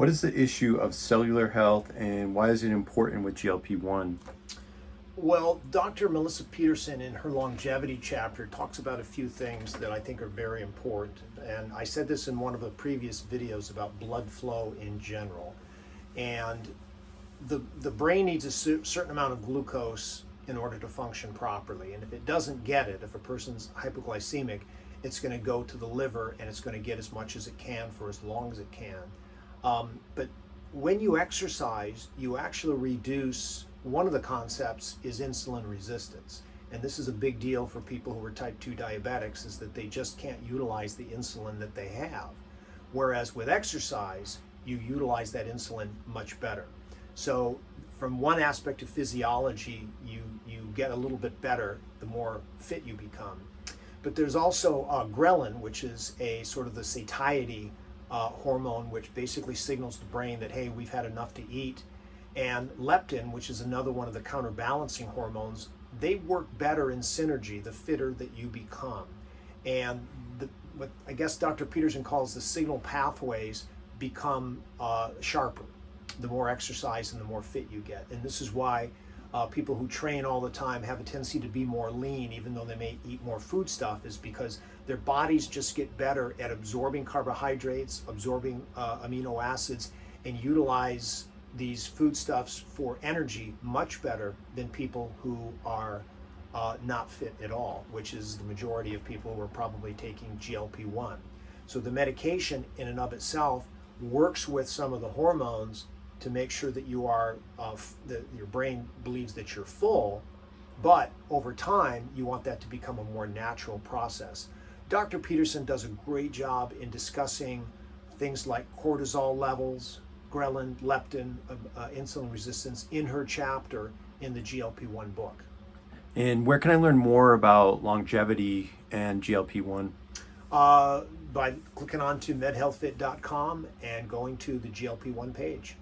What is the issue of cellular health and why is it important with GLP-1? Well, Dr. Melissa Peterson in her longevity chapter talks about a few things that I think are very important. And I said this in one of the previous videos about blood flow in general. And the brain needs a certain amount of glucose in order to function properly. And if it doesn't get it, if a person's hypoglycemic, it's going to go to the liver and it's going to get as much as it can for as long as it can. But when you exercise, you actually reduce, one of the concepts is insulin resistance. And this is a big deal for people who are type 2 diabetics, is that they just can't utilize the insulin that they have. Whereas with exercise, you utilize that insulin much better. So from one aspect of physiology, you get a little bit better the more fit you become. But there's also ghrelin, which is a sort of the satiety hormone, which basically signals the brain that, hey, we've had enough to eat. And leptin, which is another one of the counterbalancing hormones, they work better in synergy the fitter that you become. And what I guess Dr. Peterson calls the signal pathways become sharper the more exercise and the more fit you get. And this is why people who train all the time have a tendency to be more lean, even though they may eat more food stuff, is because their bodies just get better at absorbing carbohydrates, absorbing amino acids, and utilize these foodstuffs for energy much better than people who are not fit at all, which is the majority of people who are probably taking GLP-1. So the medication in and of itself works with some of the hormones to make sure that you are, that your brain believes that you're full, but over time you want that to become a more natural process. Dr. Peterson does a great job in discussing things like cortisol levels, ghrelin, leptin, insulin resistance in her chapter in the GLP-1 book. And where can I learn more about longevity and GLP-1? By clicking on to medhealthfit.com and going to the GLP-1 page.